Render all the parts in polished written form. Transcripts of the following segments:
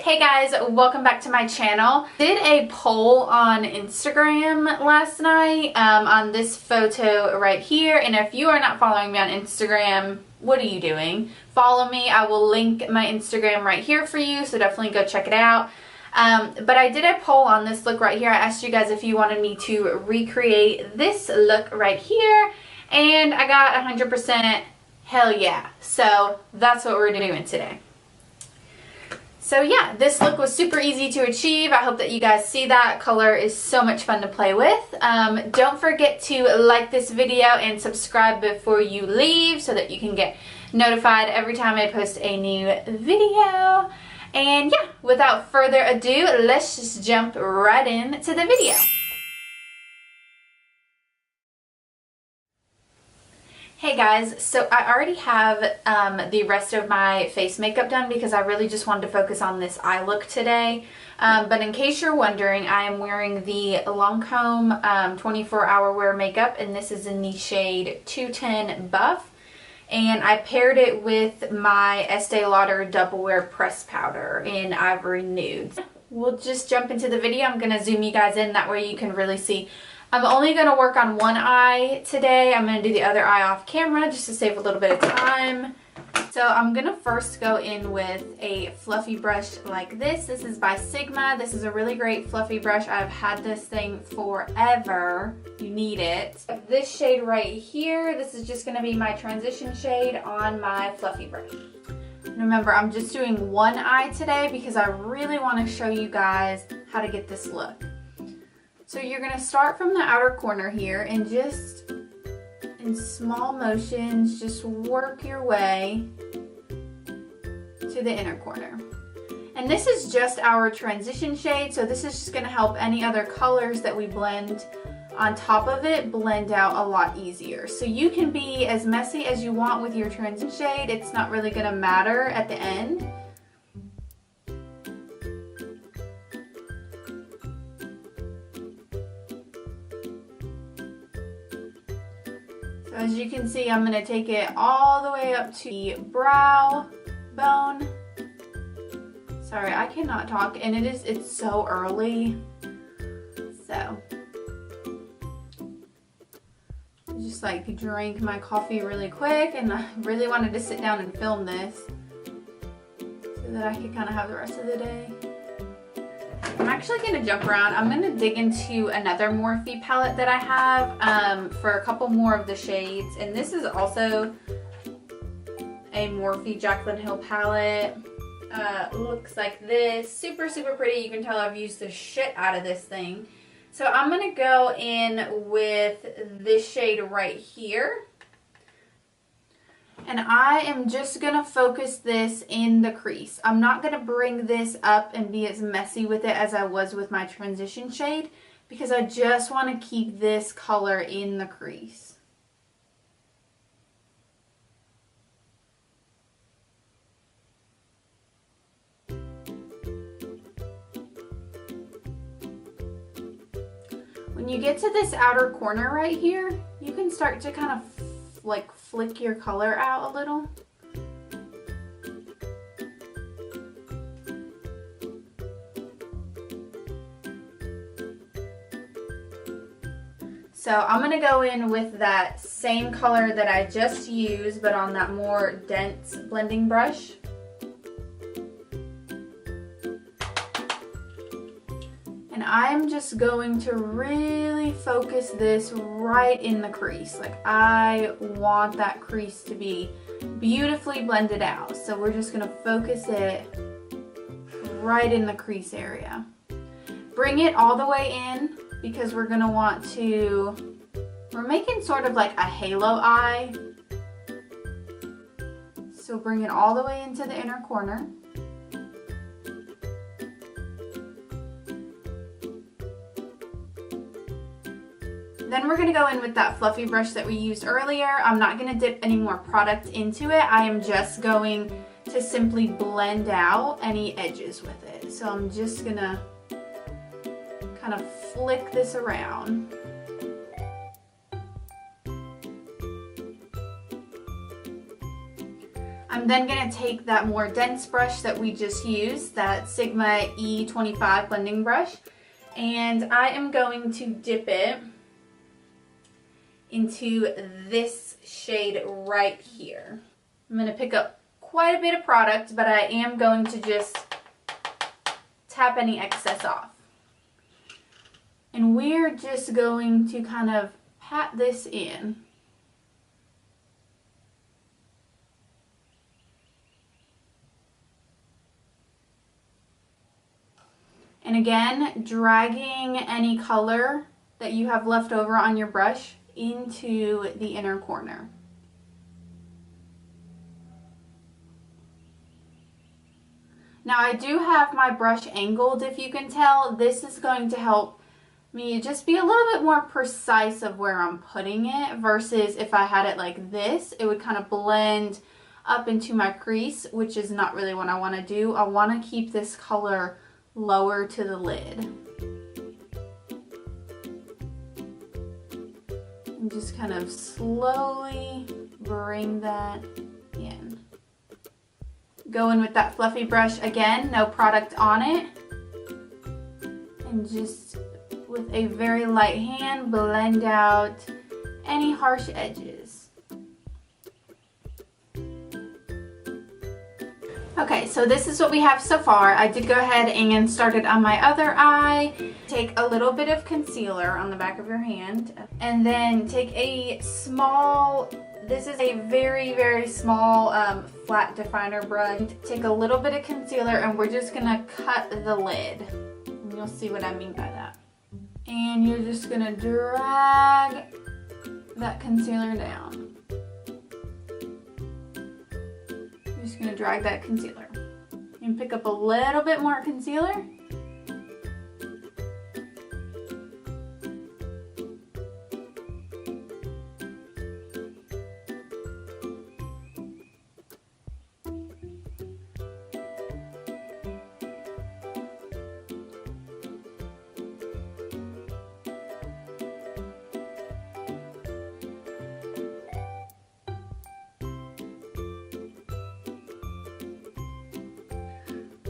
Hey guys, welcome back to my channel. Did a poll on Instagram last night on this photo right here, and if you are not following me on Instagram, what are you doing? Follow me. I will link my Instagram right here for you, so definitely go check it out. But I did a poll on this look right here. I asked you guys if you wanted me to recreate this look right here, and I got 100% hell yeah. So that's what we're doing today. So yeah, this look was super easy to achieve. I hope that you guys see that. Color is so much fun to play with. Don't forget to like this video and subscribe before you leave so that you can get notified every time I post a new video. And yeah, without further ado, let's just jump right into the video. Hey guys, so I already have the rest of my face makeup done because I really just wanted to focus on this eye look today. But in case you're wondering, I am wearing the Lancome 24-hour wear makeup, and this is in the shade 210 Buff. And I paired it with my Estee Lauder Double Wear Press Powder in Ivory Nude. We'll just jump into the video. I'm going to zoom you guys in, that way you can really see. I'm only going to work on one eye today. I'm going to do the other eye off camera just to save a little bit of time. So I'm going to first go in with a fluffy brush like this. This is by Sigma. This is a really great fluffy brush. I've had this thing forever. You need it. This shade right here, this is just going to be my transition shade on my fluffy brush. Remember, I'm just doing one eye today because I really want to show you guys how to get this look. So you're going to start from the outer corner here and just in small motions, just work your way to the inner corner. And this is just our transition shade, so this is just going to help any other colors that we blend on top of it blend out a lot easier. So you can be as messy as you want with your transition shade. It's not really going to matter at the end. As you can see, I'm going to take it all the way up to the brow bone. Sorry, I cannot talk, and it's so early. So, I just like drank my coffee really quick, and I really wanted to sit down and film this so that I could kind of have the rest of the day. I'm actually going to jump around. I'm going to dig into another Morphe palette that I have for a couple more of the shades. And this is also a Morphe Jaclyn Hill palette. Looks like this. Super, super pretty. You can tell I've used the shit out of this thing. So I'm going to go in with this shade right here. And I am just going to focus this in the crease. I'm not going to bring this up and be as messy with it as I was with my transition shade, because I just want to keep this color in the crease. When you get to this outer corner right here, you can start to kind of like flick your color out a little. So I'm going to go in with that same color that I just used, but on that more dense blending brush. And I'm just going to really focus this right in the crease. Like, I want that crease to be beautifully blended out. So we're just going to focus it right in the crease area. Bring it all the way in, because we're going to want to, we're making sort of like a halo eye. So bring it all the way into the inner corner. Then we're going to go in with that fluffy brush that we used earlier. I'm not going to dip any more product into it. I am just going to simply blend out any edges with it. So I'm just going to kind of flick this around. I'm I'm then going to take that more dense brush that we just used, that Sigma E25 blending brush, and I am going to dip it into this shade right here. I'm going to pick up quite a bit of product, but I am going to just tap any excess off. And we're just going to kind of pat this in. And again, dragging any color that you have left over on your brush into the inner corner. Now I do have my brush angled, if you can tell. This is going to help me just be a little bit more precise of where I'm putting it, versus if I had it like this, it would kind of blend up into my crease, which is not really what I want to do. I want to keep this color lower to the lid. And just kind of slowly bring that in. Go in with that fluffy brush again, no product on it. And just with a very light hand, blend out any harsh edges. Okay, so this is what we have so far. I did go ahead and started on my other eye. Take a little bit of concealer on the back of your hand, and then take a small, this is a very, very small flat definer brush. Take a little bit of concealer and we're just gonna cut the lid. And you'll see what I mean by that. And you're just gonna drag that concealer down. You're just gonna drag that concealer. And pick up a little bit more concealer.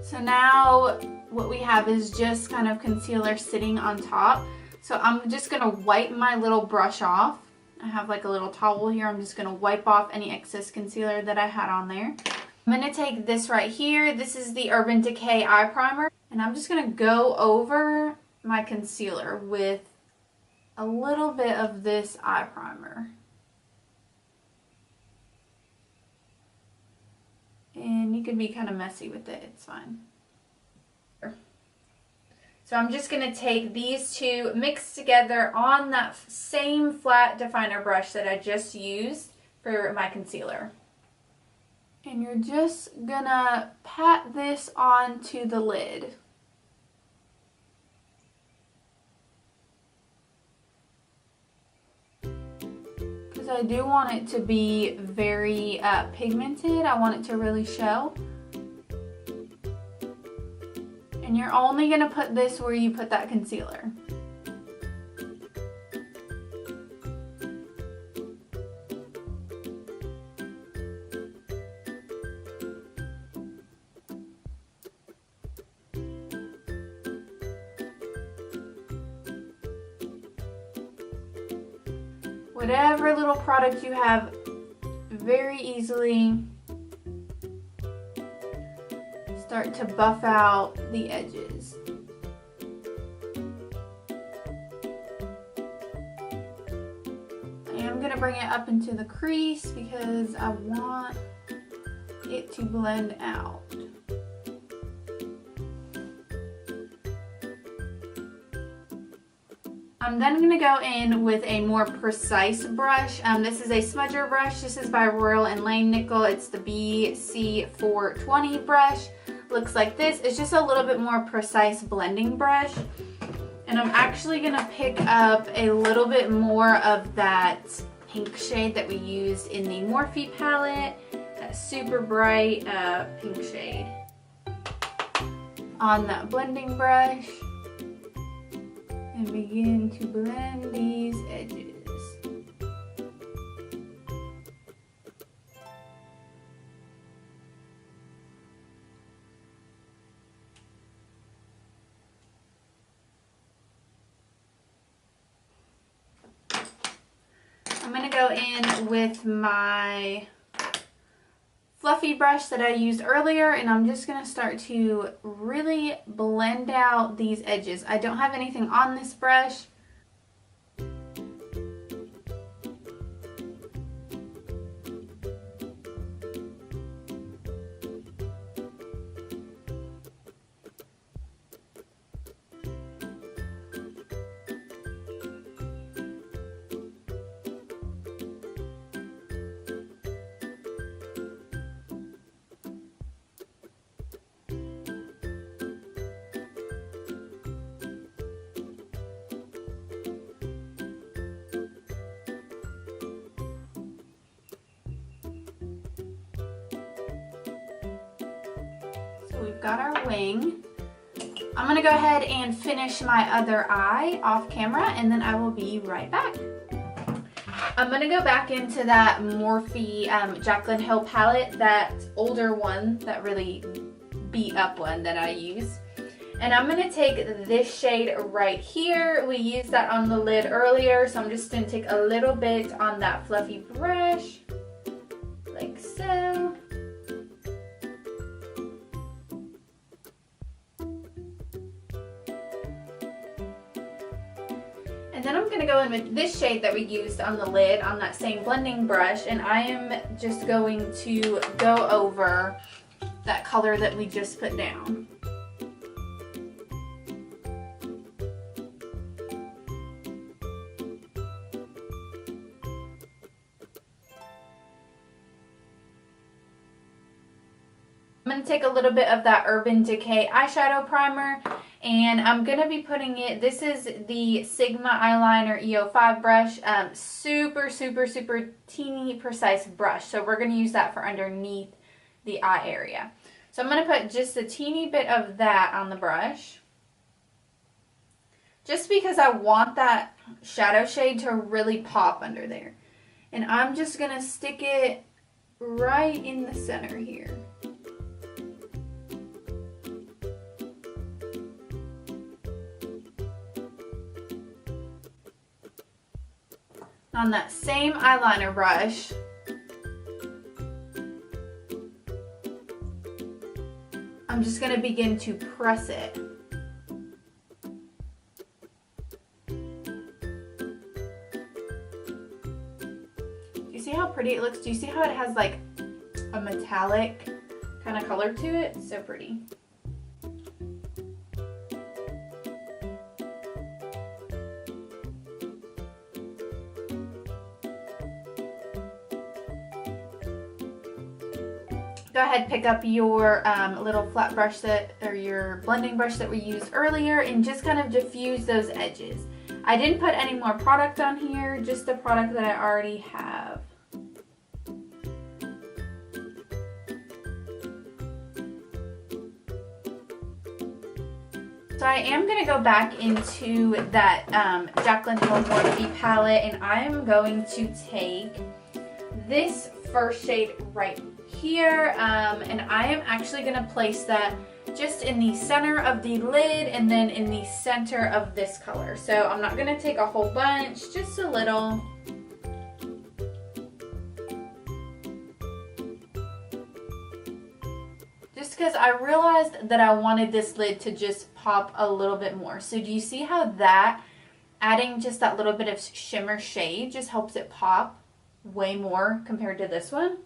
So now what we have is just kind of concealer sitting on top. So I'm just gonna wipe my little brush off. I have like a little towel here. I'm just gonna wipe off any excess concealer that I had on there. I'm gonna take this right here. This is the Urban Decay Eye Primer. And I'm just gonna go over my concealer with a little bit of this eye primer. And you can be kind of messy with it, it's fine. So I'm just going to take these two, mix together on that same flat definer brush that I just used for my concealer. And you're just going to pat this onto the lid. I do want it to be very pigmented. I want it to really show. And you're only going to put this where you put that concealer. Whatever little product you have, very easily start to buff out the edges. I am going to bring it up into the crease because I want it to blend out. I'm then going to go in with a more precise brush. This is a smudger brush. This is by Royal & Langnickel. It's the BC420 brush. Looks like this. It's just a little bit more precise blending brush. And I'm actually going to pick up a little bit more of that pink shade that we used in the Morphe palette. That super bright pink shade. On that blending brush. And begin to blend these edges. go in with my fluffy brush that I used earlier, and I'm just going to start to really blend out these edges. I don't have anything on this brush. We've got our wing. I'm gonna go ahead and finish my other eye off camera, and then I will be right back. I'm gonna go back into that Morphe Jaclyn Hill palette, that older one, that really beat up one that I use. And I'm gonna take this shade right here. We used that on the lid earlier, so I'm just gonna take a little bit on that fluffy brush, like so. And then I'm going to go in with this shade that we used on the lid on that same blending brush, and I am just going to go over that color that we just put down. I'm going to take a little bit of that Urban Decay eyeshadow primer, and I'm going to be putting it, this is the Sigma Eyeliner EO5 brush, super teeny precise brush, so we're going to use that for underneath the eye area. So I'm going to put just a teeny bit of that on the brush, just because I want that shadow shade to really pop under there. And I'm just going to stick it right in the center here. On that same eyeliner brush, I'm just going to begin to press it. Do you see how pretty it looks? Do you see how it has like a metallic kind of color to it? It's so pretty. Go ahead, pick up your little flat brush or your blending brush that we used earlier, and just kind of diffuse those edges. I didn't put any more product on here, just the product that I already have. So I am going to go back into that Jaclyn Hill Morphe palette, and I am going to take this first shade right here, and I am actually going to place that just in the center of the lid and then in the center of this color. So I'm not going to take a whole bunch, just a little. Just because I realized that I wanted this lid to just pop a little bit more. So do you see how that, adding just that little bit of shimmer shade just helps it pop way more compared to this one?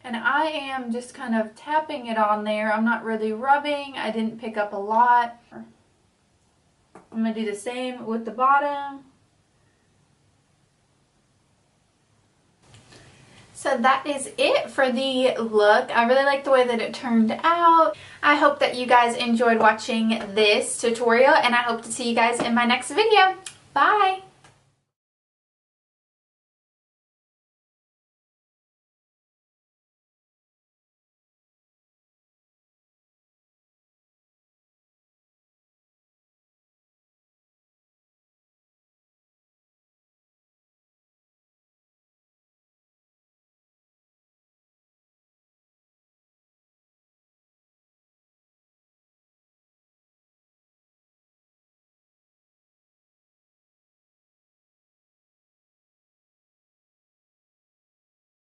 And I am just kind of tapping it on there. I'm not really rubbing. I didn't pick up a lot. I'm going to do the same with the bottom. So that is it for the look. I really like the way that it turned out. I hope that you guys enjoyed watching this tutorial, and I hope to see you guys in my next video. Bye!